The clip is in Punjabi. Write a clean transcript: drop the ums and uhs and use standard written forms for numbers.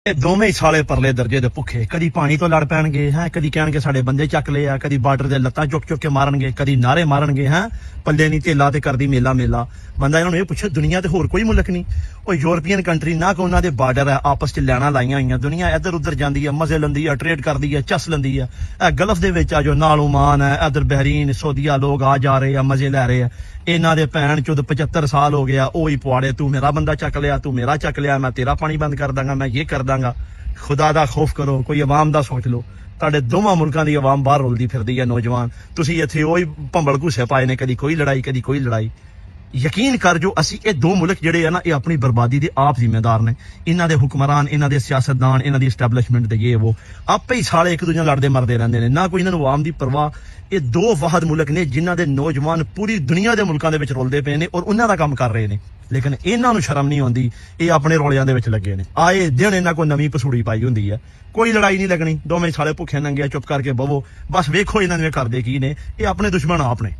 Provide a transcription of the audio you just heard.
ਇਹ ਦੋਵੇਂ ਸਾਲੇ ਪਰਲੇ ਦਰਜੇ ਦੇ ਭੁੱਖੇ, ਕਦੀ ਪਾਣੀ ਤੋਂ ਲੜ ਪੈਣਗੇ ਹੈ, ਕਦੀ ਕਹਿਣਗੇ ਸਾਡੇ ਬੰਦੇ ਚੱਕ ਲਏ ਆ, ਕਦੀ ਬਾਰਡਰ ਦੇ ਲੱਤਾਂ ਚੁੱਕ ਚੁੱਕ ਕੇ ਮਾਰਨਗੇ, ਕਦੀ ਨਾਰੇ ਮਾਰਨਗੇ ਹੈ ਪੱਲੇ ਨਹੀਂ ਧੇਲਾ ਤੇ ਕਰਦੀ ਮੇਲਾ ਮੇਲਾ। ਬੰਦਾ ਇਹਨਾਂ ਨੂੰ ਇਹ ਪੁੱਛੇ ਦੁਨੀਆ ਤੇ ਹੋਰ ਕੋਈ ਮੁਲਕ ਨਹੀਂ? ਉਹ ਯੂਰਪੀਅਨ ਕੰਟਰੀ ਨਾ ਕਿ ਉਹਨਾਂ ਦੇ ਬਾਰਡਰ ਹੈ, ਆਪਸ ਚ ਲੈਣਾ ਲਾਈਆਂ ਹੋਈਆਂ, ਦੁਨੀਆ ਇੱਧਰ ਉੱਧਰ ਜਾਂਦੀ ਹੈ, ਮਜ਼ੇ ਲੈਂਦੀ ਹੈ, ਟ੍ਰੇਡ ਕਰਦੀ ਹੈ, ਚਸ ਲੈਂਦੀ ਹੈ। ਇਹ ਗਲਫ ਦੇ ਵਿੱਚ ਆ ਜੋ ਨਾਲ ਓਮਾਨ ਹੈ, ਇੱਧਰ ਬਹਿਰੀਨ ਸਊਦੀਆ ਲੋਕ ਆ ਜਾ ਰਹੇ ਆ, ਮਜ਼ੇ ਲੈ ਰਹੇ ਆ। ਇਹਨਾਂ ਦੇ ਭੈਣ ਚੋਦ 75 ਸਾਲ ਹੋ ਗਿਆ ਉਹ ਹੀ ਪੁਆੜੇ, ਤੂੰ ਮੇਰਾ ਬੰਦਾ ਚੱਕ ਲਿਆ, ਤੂੰ ਮੇਰਾ ਚੱਕ ਲਿਆ, ਮੈਂ ਤੇਰਾ ਪਾਣੀ ਬੰਦ ਕਰ ਦਾਂਗਾ, ਮੈਂ ਇਹ ਕਰ ਦਾਂਗਾ। ਖੁਦਾ ਦਾ ਖੌਫ ਕਰੋ, ਕੋਈ ਆਵਾਮ ਦਾ ਸੋਚ ਲਓ। ਤੁਹਾਡੇ ਦੋਵਾਂ ਮੁਲਕਾਂ ਦੀ ਆਵਾਮ ਬਾਹਰ ਰੁਲਦੀ ਫਿਰਦੀ ਹੈ ਨੌਜਵਾਨ, ਤੁਸੀਂ ਇੱਥੇ ਉਹੀ ਭੰਬਲ ਘੁੱਸੇ ਪਾਏ ਨੇ, ਕਦੀ ਕੋਈ ਲੜਾਈ ਕਦੀ ਕੋਈ ਲੜਾਈ। ਯਕੀਨ ਕਰ ਜੋ ਅਸੀਂ ਇਹ ਦੋ ਮੁਲਕ ਜਿਹੜੇ ਆ ਨਾ ਇਹ ਆਪਣੀ ਬਰਬਾਦੀ ਦੇ ਆਪ ਜ਼ਿੰਮੇਦਾਰ ਨੇ। ਇਹਨਾਂ ਦੇ ਹੁਕਮਰਾਨ, ਇਹਨਾਂ ਦੇ ਸਿਆਸਤਦਾਨ, ਇਹਨਾਂ ਦੀ ਐਸਟੈਬਲਿਸ਼ਮੈਂਟ ਦੇ ਇਹ ਉਹ ਆਪੇ ਹੀ ਸਾਲੇ ਇੱਕ ਦੂਜੇ ਨਾਲ ਲੜਦੇ ਮਰਦੇ ਰਹਿੰਦੇ ਨੇ, ਨਾ ਕੋਈ ਇਹਨਾਂ ਨੂੰ ਆਵਾਮ ਦੀ ਪਰਵਾਹ। ਇਹ ਦੋ ਵਾਹਦ ਮੁਲਕ ਨੇ ਜਿਨ੍ਹਾਂ ਦੇ ਨੌਜਵਾਨ ਪੂਰੀ ਦੁਨੀਆ ਦੇ ਮੁਲਕਾਂ ਦੇ ਵਿੱਚ ਰੁਲਦੇ ਪਏ ਨੇ ਔਰ ਉਹਨਾਂ ਦਾ ਕੰਮ ਕਰ ਰਹੇ ਨੇ, ਲੇਕਿਨ ਇਹਨਾਂ ਨੂੰ ਸ਼ਰਮ ਨਹੀਂ ਆਉਂਦੀ, ਇਹ ਆਪਣੇ ਰੌਲਿਆਂ ਦੇ ਵਿੱਚ ਲੱਗੇ ਨੇ। ਆਏ ਦਿਨ ਇਹਨਾਂ ਕੋਈ ਨਵੀਂ ਪਸੂੜੀ ਪਾਈ ਹੁੰਦੀ ਹੈ, ਕੋਈ ਲੜਾਈ ਨਹੀਂ ਲੱਗਣੀ, ਦੋਵੇਂ ਸਾਲੇ ਭੁੱਖੇ ਨੰਗੇ ਚੁੱਪ ਕਰਕੇ ਬਵੋ, ਬਸ ਵੇਖੋ ਇਹਨਾਂ ਨੇ ਕਰਦੇ ਕੀ ਨੇ। ਇਹ ਆਪਣੇ ਦੁਸ਼ਮਣ ਆਪ ਨੇ।